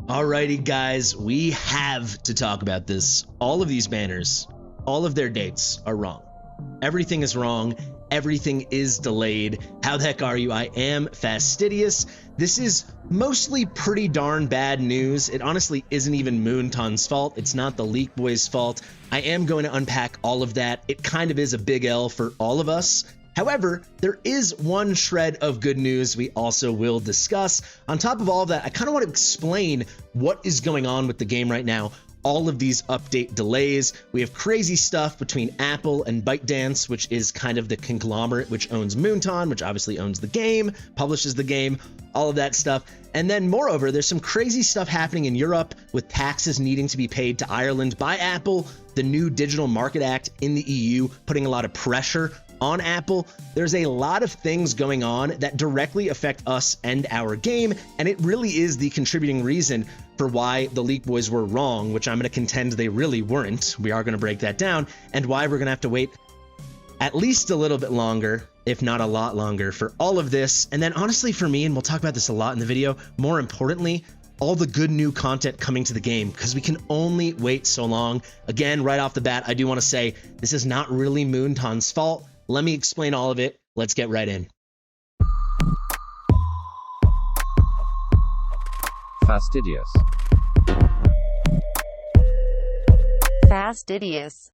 Alrighty, guys, we have to talk about this. All of these banners, all of their dates are wrong. Everything is wrong. Everything is delayed. How the heck are you? I am Fastidious. This is mostly pretty darn bad news. It honestly isn't even Moonton's fault. It's not the Leak Boys' fault. I am going to unpack all of that. It kind of is a big L for all of us. However, there is one shred of good news we also will discuss. On top of all of that, I kind of want to explain what is going on with the game right now. All of these update delays. We have crazy stuff between Apple and ByteDance, which is kind of the conglomerate which owns Moonton, which obviously owns the game, publishes the game, all of that stuff. And then moreover, there's some crazy stuff happening in Europe with taxes needing to be paid to Ireland by Apple, the new Digital Market Act in the EU putting a lot of pressure on Apple. There's a lot of things going on that directly affect us and our game, and it really is the contributing reason for why the Leak Boys were wrong, which I'm going to contend they really weren't. We are going to break that down, and why we're going to have to wait at least a little bit longer, if not a lot longer, for all of this. And then honestly for me, and we'll talk about this a lot in the video, more importantly, all the good new content coming to the game, because we can only wait so long. Again, right off the bat, I do want to say this is not really Moonton's fault. Let me explain all of it. Let's get right in. Fastidious. Fastidious.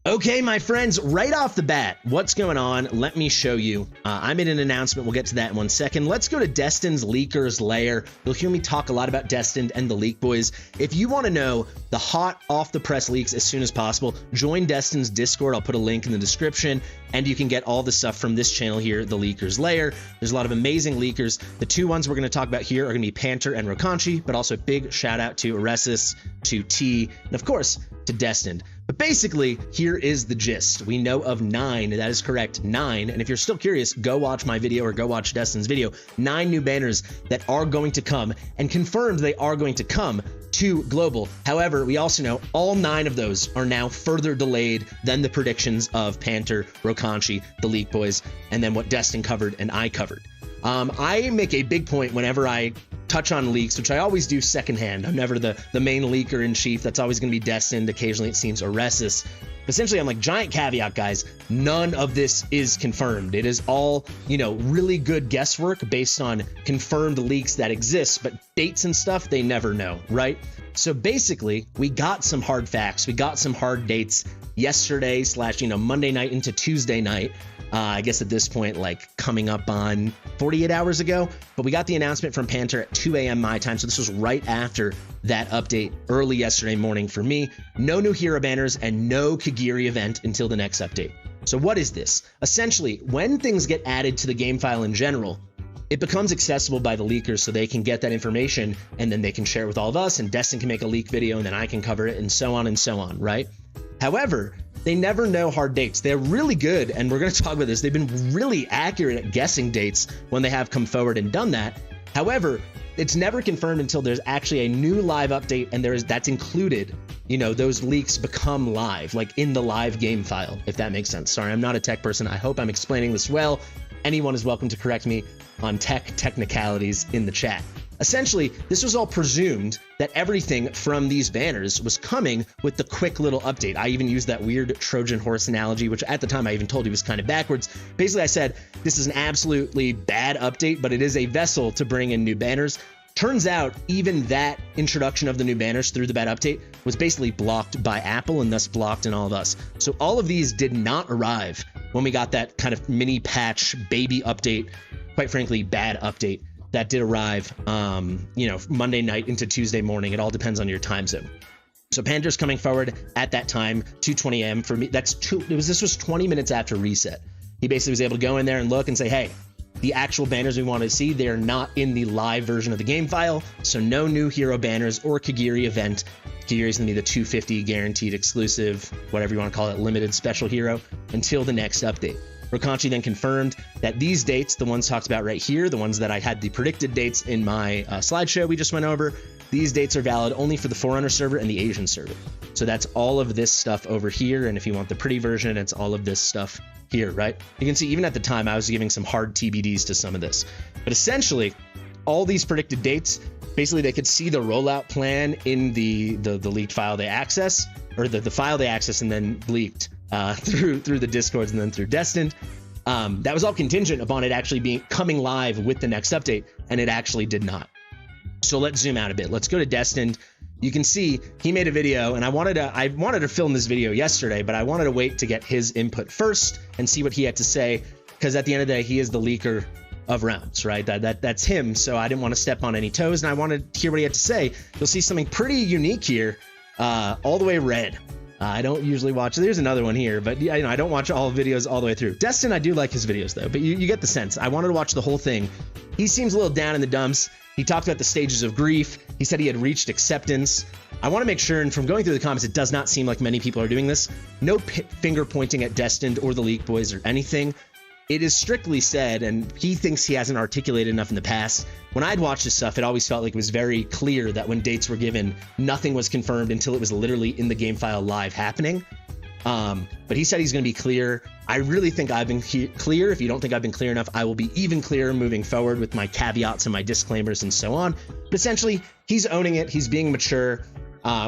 Okay, my friends, right off the bat, what's going on? Let me show you. I made an announcement. We'll get to that in 1 second. Let's go to Destined's Leaker's Lair. You'll hear me talk a lot about Destined and the Leak Boys. If you want to know the hot off-the-press leaks as soon as possible, join Destined's Discord. I'll put a link in the description, and you can get all the stuff from this channel here, the Leaker's Lair. There's a lot of amazing leakers. The two ones we're going to talk about here are going to be Panther and Rokanchi, but also a big shout out to Aresis, to T, and of course, to Destined. But basically, here is the gist. We know of 9, that is correct, 9, and if you're still curious, go watch my video or go watch Destined's video. 9 new banners that are going to come, and confirmed they are going to come to global. However, we also know all 9 of those are now further delayed than the predictions of Panther, Rokanchi, the Leak Boys, and then what Destined covered and I covered. I make a big point whenever I touch on leaks, which I always do secondhand. I'm never the main leaker in chief. That's always going to be Destined. Occasionally it seems Aresis. Essentially, I'm like, giant caveat, guys. None of this is confirmed. It is all, really good guesswork based on confirmed leaks that exist, but dates and stuff, they never know, right? So basically, we got some hard facts. We got some hard dates yesterday / Monday night into Tuesday night. I guess at this point, like coming up on 48 hours ago, but we got the announcement from Panther at 2 a.m. my time. So this was right after that update early yesterday morning for me. No new hero banners and no Kagiri event until the next update. So what is this? Essentially, when things get added to the game file in general, it becomes accessible by the leakers so they can get that information and then they can share it with all of us, and Destin can make a leak video and then I can cover it, and so on, right? However, they never know hard dates. They're really good, and we're going to talk about this. They've been really accurate at guessing dates when they have come forward and done that. However, it's never confirmed until there's actually a new live update, and that's included. Those leaks become live, like in the live game file, if that makes sense. Sorry, I'm not a tech person. I hope I'm explaining this well. Anyone is welcome to correct me on technicalities in the chat. Essentially, this was all presumed that everything from these banners was coming with the quick little update. I even used that weird Trojan horse analogy, which at the time I even told you was kind of backwards. Basically, I said, this is an absolutely bad update, but it is a vessel to bring in new banners. Turns out, even that introduction of the new banners through the bad update was basically blocked by Apple and thus blocked in all of us. So all of these did not arrive when we got that kind of mini patch baby update, quite frankly, bad update. That did arrive, Monday night into Tuesday morning. It all depends on your time zone. So Panther's coming forward at that time, 2:20 a.m. for me. This was 20 minutes after reset. He basically was able to go in there and look and say, hey, the actual banners we want to see, they are not in the live version of the game file. So no new hero banners or Kagiri event. Kagiri is going to be the 250 guaranteed exclusive, whatever you want to call it, limited special hero until the next update. Rokanchi then confirmed that these dates, the ones talked about right here, the ones that I had the predicted dates in my slideshow we just went over, these dates are valid only for the Forerunner server and the Asian server. So that's all of this stuff over here, and if you want the pretty version, it's all of this stuff here, right? You can see even at the time I was giving some hard TBDs to some of this. But essentially, all these predicted dates basically they could see the rollout plan in the leaked file they access, or the file they access and then leaked through the Discords and then through Destined. That was all contingent upon it actually coming live with the next update, and it actually did not. So let's zoom out a bit. Let's go to Destined. You can see he made a video, and I wanted to film this video yesterday, but I wanted to wait to get his input first and see what he had to say, because at the end of the day, he is the leaker of realms, right? That's him. So I didn't want to step on any toes, and I wanted to hear what he had to say. You'll see something pretty unique here, all the way red. I don't usually watch. There's another one here, but yeah, I don't watch all videos all the way through. Destin, I do like his videos though, but you get the sense. I wanted to watch the whole thing. He seems a little down in the dumps. He talked about the stages of grief. He said he had reached acceptance. I want to make sure, and from going through the comments, it does not seem like many people are doing this. No finger pointing at Destined or the Leak Boys or anything. It is strictly said, and he thinks he hasn't articulated enough in the past. When I'd watched this stuff, it always felt like it was very clear that when dates were given, nothing was confirmed until it was literally in the game file live happening. But he said he's going to be clear. I really think I've been clear. If you don't think I've been clear enough, I will be even clearer moving forward with my caveats and my disclaimers and so on. But essentially, he's owning it. He's being mature,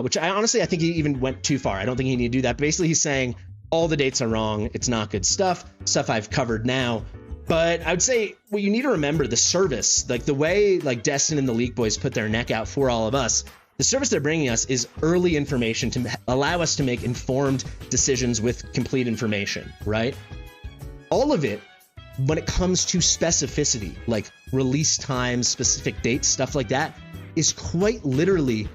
which I think he even went too far. I don't think he needed to do that. But basically, he's saying all the dates are wrong. It's not good stuff I've covered now. But I would say what you need to remember, the service, like the way like Destin and the Leak Boys put their neck out for all of us, the service they're bringing us is early information to allow us to make informed decisions with complete information, right? All of it, when it comes to specificity, like release times, specific dates, stuff like that, is quite literally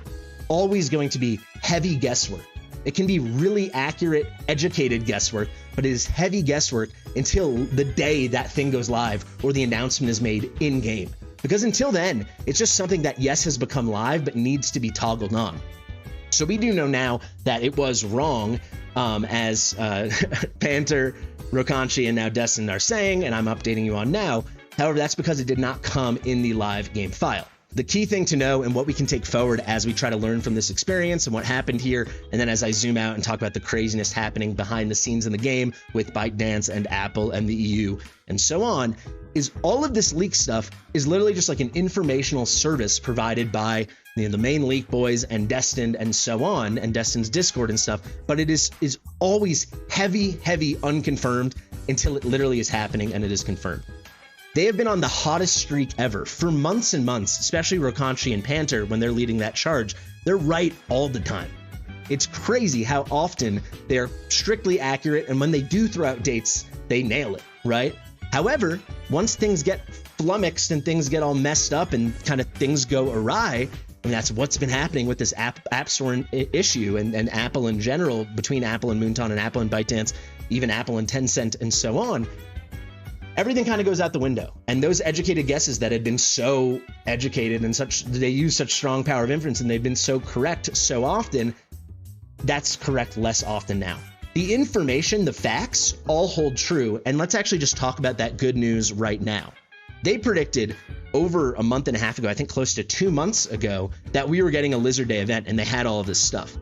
always going to be heavy guesswork. It can be really accurate, educated guesswork, but it is heavy guesswork until the day that thing goes live or the announcement is made in-game. Because until then, it's just something that, yes, has become live, but needs to be toggled on. So we do know now that it was wrong, as Panther, Rokanchi, and now Destin are saying, and I'm updating you on now. However, that's because it did not come in the live game file. The key thing to know, and what we can take forward as we try to learn from this experience and what happened here, and then as I zoom out and talk about the craziness happening behind the scenes in the game with ByteDance and Apple and the EU and so on, is all of this leak stuff is literally just like an informational service provided by the main Leak Boys and Destined and so on, and Destined's Discord and stuff, but it is always heavy unconfirmed until it literally is happening and it is confirmed. They have been on the hottest streak ever for months and months, especially Rokanchi and Panther when they're leading that charge. They're right all the time. It's crazy how often they're strictly accurate, and when they do throw out dates, they nail it, right? However, once things get flummoxed and things get all messed up and kind of things go awry, and that's what's been happening with this App Store issue and Apple in general, between Apple and Moonton and Apple and ByteDance, even Apple and Tencent and so on, everything kind of goes out the window. And those educated guesses that had been so educated and they use such strong power of inference and they've been so correct so often, that's correct less often now. The information, the facts, all hold true. And let's actually just talk about that good news right now. They predicted over a month and a half ago, I think close to 2 months ago, that we were getting a Lizard Day event, and they had all of this stuff.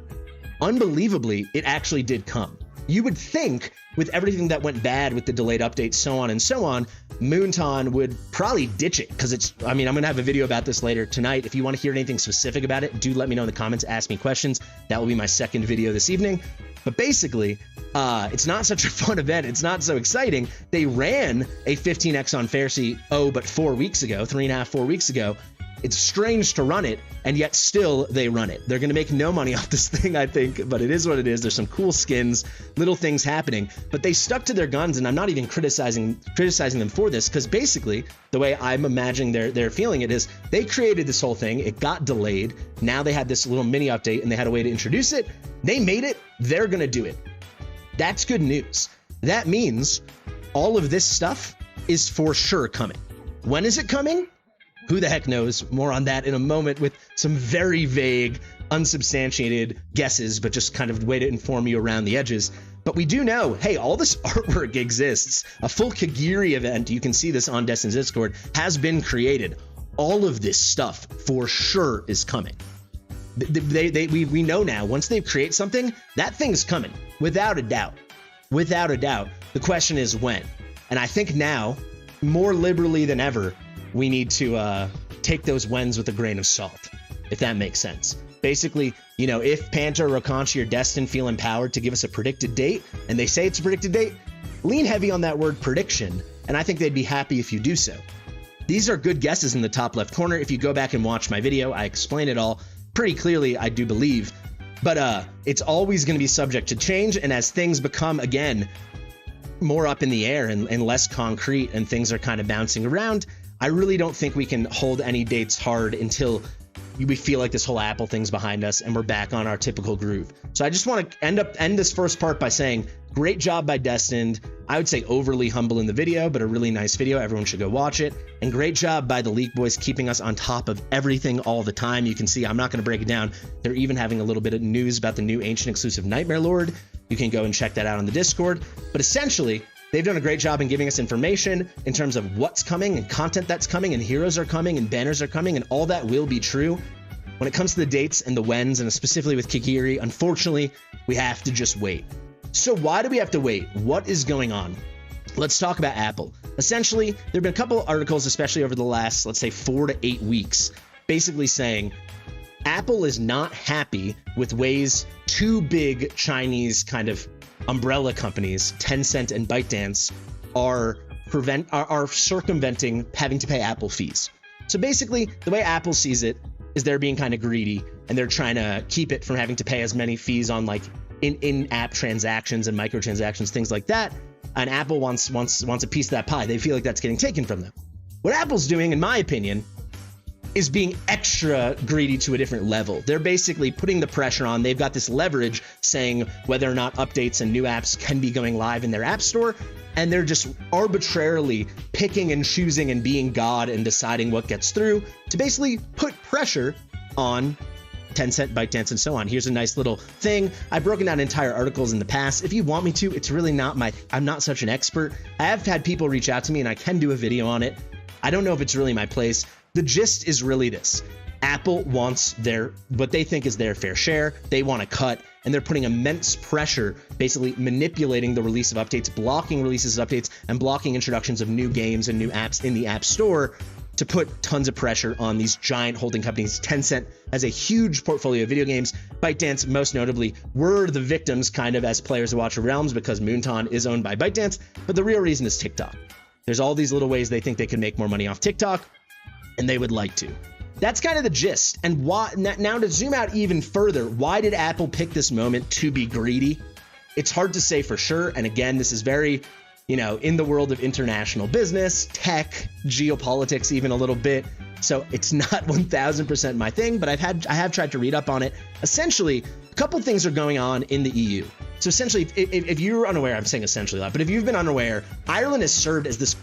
Unbelievably, it actually did come. You would think with everything that went bad with the delayed updates, so on and so on, Moonton would probably ditch it, because I'm going to have a video about this later tonight. If you want to hear anything specific about it, do let me know in the comments, ask me questions. That will be my second video this evening. But basically, it's not such a fun event. It's not so exciting. They ran a 15x on Fasti, but 4 weeks ago, 3.5, 4 weeks ago. It's strange to run it, and yet still they run it. They're going to make no money off this thing, I think, but it is what it is. There's some cool skins, little things happening, but they stuck to their guns, and I'm not even criticizing them for this, because basically the way I'm imagining they're feeling it is they created this whole thing. It got delayed. Now they had this little mini update, and they had a way to introduce it. They made it. They're going to do it. That's good news. That means all of this stuff is for sure coming. When is it coming? Who the heck knows? More on that in a moment with some very vague, unsubstantiated guesses, but just kind of way to inform you around the edges. But we do know, hey, all this artwork exists. A full Kagiri event, you can see this on Destined's Discord, has been created. All of this stuff for sure is coming. We know now, once they create something, that thing's coming, without a doubt. Without a doubt. The question is when. And I think now, more liberally than ever, we need to take those whens with a grain of salt, if that makes sense. Basically, you know, if Panther, Rokanchi, or Destined feel empowered to give us a predicted date, and they say it's a predicted date, lean heavy on that word prediction, and I think they'd be happy if you do so. These are good guesses in the top left corner. If you go back and watch my video, I explain it all pretty clearly, I do believe. But it's always going to be subject to change, and as things become, again, more up in the air and less concrete and things are kind of bouncing around, I really don't think we can hold any dates hard until we feel like this whole Apple thing's behind us and we're back on our typical groove. So I just want to end this first part by saying great job by Destined. I would say overly humble in the video, but a really nice video. Everyone should go watch it. And great job by the Leak Boys keeping us on top of everything all the time. You can see I'm not going to break it down. They're even having a little bit of news about the new Ancient exclusive Nightmare Lord. You can go and check that out on the Discord. But essentially, they've done a great job in giving us information in terms of what's coming and content that's coming and heroes are coming and banners are coming, and all that will be true. When it comes to the dates and the whens, and specifically with Kikiri, unfortunately, we have to just wait. So why do we have to wait? What is going on? Let's talk about Apple. Essentially, there have been a couple articles, especially over the last, let's say, 4 to 8 weeks, basically saying Apple is not happy with ways two big Chinese kind of umbrella companies, Tencent and ByteDance, are circumventing having to pay Apple fees. So basically, the way Apple sees it is they're being kind of greedy and they're trying to keep it from having to pay as many fees on like in-app transactions and microtransactions, things like that. And Apple wants a piece of that pie. They feel like that's getting taken from them. What Apple's doing, in my opinion, is being extra greedy to a different level. They're basically putting the pressure on. They've got this leverage saying whether or not updates and new apps can be going live in their app store. And they're just arbitrarily picking and choosing and being God and deciding what gets through to basically put pressure on Tencent, ByteDance, and so on. Here's a nice little thing. I've broken down entire articles in the past. If you want me to, it's really not I'm not such an expert. I have had people reach out to me and I can do a video on it. I don't know if it's really my place. The gist is really this. Apple wants what they think is their fair share. They want to cut, and they're putting immense pressure, basically manipulating the release of updates, blocking releases of updates, and blocking introductions of new games and new apps in the App Store to put tons of pressure on these giant holding companies. Tencent has a huge portfolio of video games. ByteDance, most notably, were the victims kind of as players of Watch of Realms because Moonton is owned by ByteDance, but the real reason is TikTok. There's all these little ways they think they can make more money off TikTok, and they would like to. That's kind of the gist. And why, now to zoom out even further, why did Apple pick this moment to be greedy? It's hard to say for sure. And again, this is very, in the world of international business, tech, geopolitics, even a little bit. So it's not 1000% my thing, but I have tried to read up on it. Essentially, a couple things are going on in the EU. So essentially, if you're unaware, I'm saying essentially a lot, but if you've been unaware, Ireland has served as this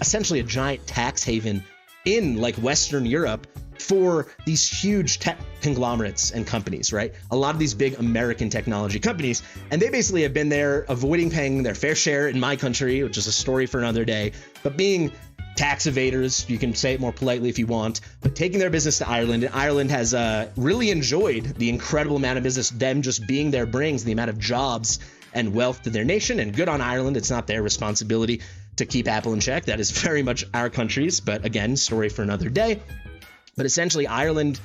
essentially a giant tax haven in like Western Europe for these huge tech conglomerates and companies, right? A lot of these big American technology companies, and they basically have been there avoiding paying their fair share in my country, which is a story for another day, but being tax evaders, you can say it more politely if you want, but taking their business to Ireland, and Ireland has really enjoyed the incredible amount of business them just being there brings, the amount of jobs and wealth to their nation, and good on Ireland. It's not their responsibility to keep Apple in check. That is very much our country's, but again, story for another day. But essentially, Ireland,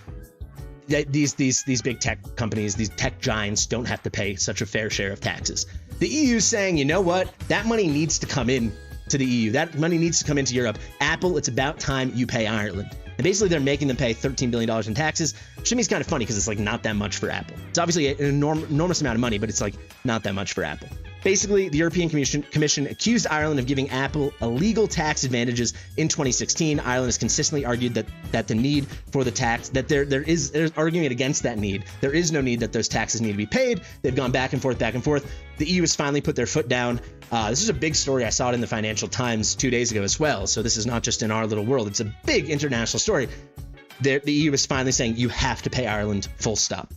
these big tech companies, these tech giants don't have to pay such a fair share of taxes. The EU is saying, you know what? That money needs to come in to the EU. That money needs to come into Europe. Apple, it's about time you pay Ireland. And basically, they're making them pay $13 billion in taxes, which to me is kind of funny because it's like not that much for Apple. It's obviously an enormous amount of money, but it's like not that much for Apple. Basically, the European Commission accused Ireland of giving Apple illegal tax advantages in 2016. Ireland has consistently argued that the need for the tax, that they're arguing it against that need. There is no need that those taxes need to be paid. They've gone back and forth. The EU has finally put their foot down. This is a big story. I saw it in the Financial Times 2 days ago as well. So this is not just in our little world. It's a big international story. The EU is finally saying you have to pay Ireland, full stop.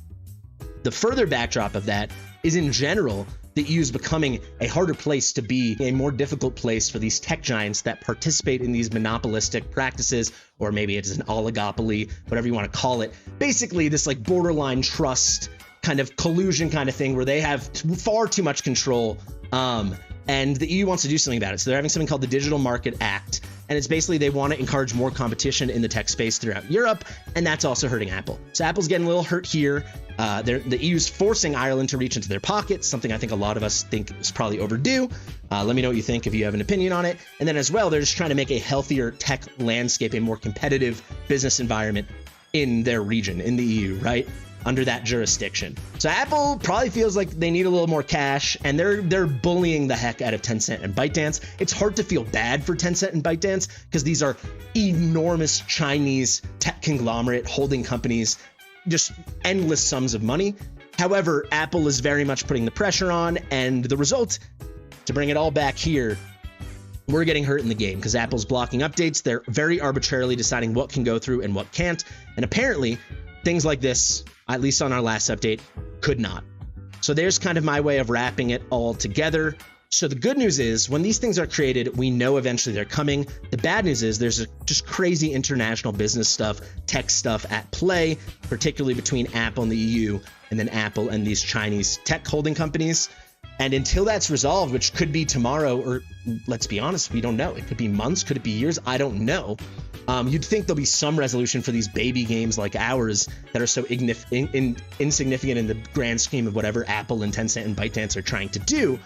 The further backdrop of that is, in general, the EU is becoming a harder place to be, a more difficult place for these tech giants that participate in these monopolistic practices, or maybe it's an oligopoly, whatever you want to call it. Basically, this like borderline trust kind of collusion kind of thing where they have far too much control. And the EU wants to do something about it. So they're having something called the Digital Market Act. and it's basically they want to encourage more competition in the tech space throughout Europe, and that's also hurting Apple. So Apple's getting a little hurt here. The EU's forcing Ireland to reach into their pockets, something I think a lot of us think is probably overdue. Let me know what you think if you have an opinion on it. And then as well, they're just trying to make a healthier tech landscape, a more competitive business environment in their region, in the EU, right? Under that jurisdiction. So Apple probably feels like they need a little more cash, and they're bullying the heck out of Tencent and ByteDance. It's hard to feel bad for Tencent and ByteDance because these are enormous Chinese tech conglomerate holding companies, just endless sums of money. However, Apple is very much putting the pressure on, and the result, to bring it all back here, we're getting hurt in the game because Apple's blocking updates. They're very arbitrarily deciding what can go through and what can't. And apparently, things like this, at least on our last update, could not. So there's kind of my way of wrapping it all together. So the good news is when these things are created, we know eventually they're coming. The bad news is there's just crazy international business stuff, tech stuff at play, particularly between Apple and the EU, and then Apple and these Chinese tech holding companies. And until that's resolved, which could be tomorrow, or let's be honest, we don't know. It could be months, could it be years? I don't know. You'd think there'll be some resolution for these baby games like ours that are so insignificant in the grand scheme of whatever Apple and Tencent and ByteDance are trying to do.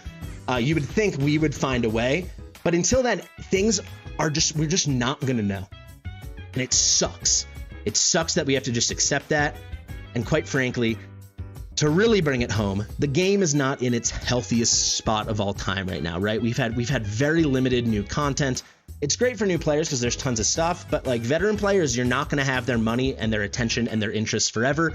You would think we would find a way, but until then, we're just not going to know. And it sucks. It sucks that we have to just accept that. And quite frankly, to really bring it home, the game is not in its healthiest spot of all time right now, right? We've had very limited new content. It's great for new players because there's tons of stuff, but like veteran players, you're not going to have their money and their attention and their interests forever.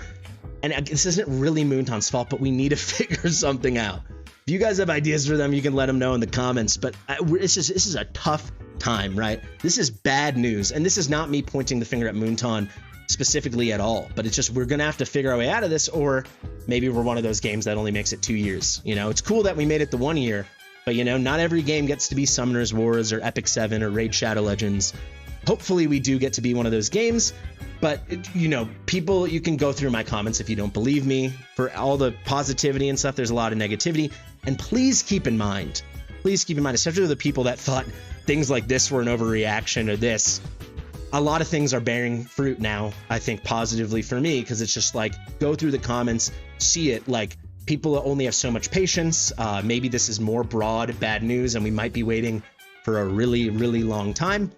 And this isn't really Moonton's fault, but we need to figure something out. If you guys have ideas for them, you can let them know in the comments, but this is a tough time, right? This is bad news, and this is not me pointing the finger at Moonton specifically at all, but it's just we're gonna have to figure our way out of this, or maybe we're one of those games that only makes it 2 years. You know, it's cool that we made it the 1 year, but you know, not every game gets to be Summoner's Wars or Epic 7 or Raid Shadow Legends. Hopefully we do get to be one of those games, but you know, people, you can go through my comments if you don't believe me. For all the positivity and stuff, there's a lot of negativity, and please keep in mind, especially the people that thought things like this were an overreaction or this, a lot of things are bearing fruit now, I think positively for me, because it's just like, go through the comments, see it, like people only have so much patience. Maybe this is more broad bad news and we might be waiting for a really, really long time.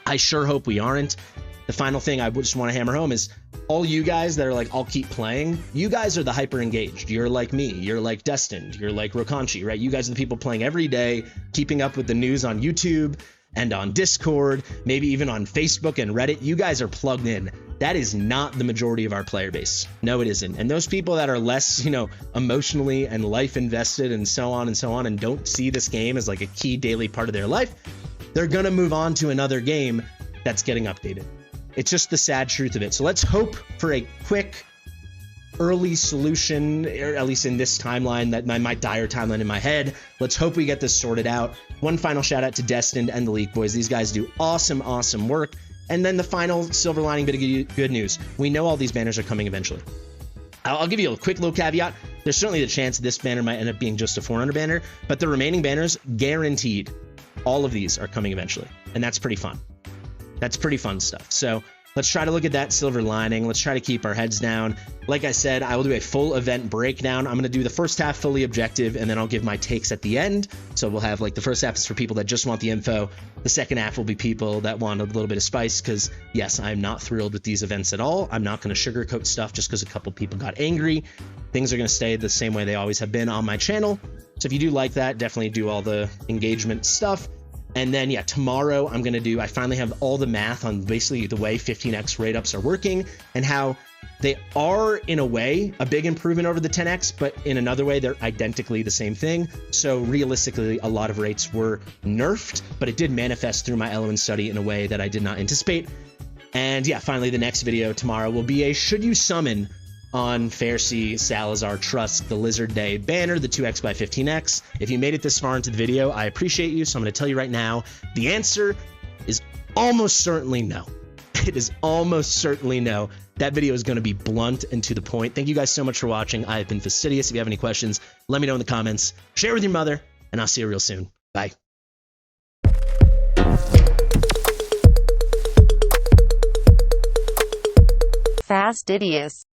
I sure hope we aren't. The final thing I just want to hammer home is all you guys that are like, I'll keep playing, you guys are the hyper engaged. You're like me, you're like Destined, you're like Rokanchi, right? You guys are the people playing every day, keeping up with the news on YouTube and on Discord, maybe even on Facebook and Reddit. You guys are plugged in. That is not the majority of our player base. No, it isn't. And those people that are less, you know, emotionally and life invested and so on and don't see this game as like a key daily part of their life, they're going to move on to another game that's getting updated. It's just the sad truth of it. So let's hope for a quick, early solution, or at least in this timeline, that my dire timeline in my head. Let's hope we get this sorted out. One final shout out to Destined and the Leak Boys. These guys do awesome, awesome work. And then the final silver lining bit of good news. We know all these banners are coming eventually. I'll give you a quick little caveat. There's certainly the chance this banner might end up being just a 400 banner, but the remaining banners, guaranteed, all of these are coming eventually. And that's pretty fun. That's pretty fun stuff. So let's try to look at that silver lining. Let's try to keep our heads down. Like I said, I will do a full event breakdown. I'm going to do the first half fully objective, and then I'll give my takes at the end. So we'll have like the first half is for people that just want the info. The second half will be people that want a little bit of spice, because yes, I'm not thrilled with these events at all. I'm not going to sugarcoat stuff just because a couple people got angry. Things are going to stay the same way they always have been on my channel. So if you do like that, definitely do all the engagement stuff. And then, yeah, tomorrow I finally have all the math on basically the way 15x rate ups are working and how they are, in a way, a big improvement over the 10x, but in another way, they're identically the same thing. So realistically, a lot of rates were nerfed, but it did manifest through my element study in a way that I did not anticipate. And yeah, finally, the next video tomorrow will be a should you summon on Faircy, Salazar, Trusk, the Lizard Day banner, the 2x by 15x. If you made it this far into the video, I appreciate you. So I'm going to tell you right now, the answer is almost certainly no. It is almost certainly no. That video is going to be blunt and to the point. Thank you guys so much for watching. I have been Fastidious. If you have any questions, let me know in the comments. Share with your mother, and I'll see you real soon. Bye. Fastidious.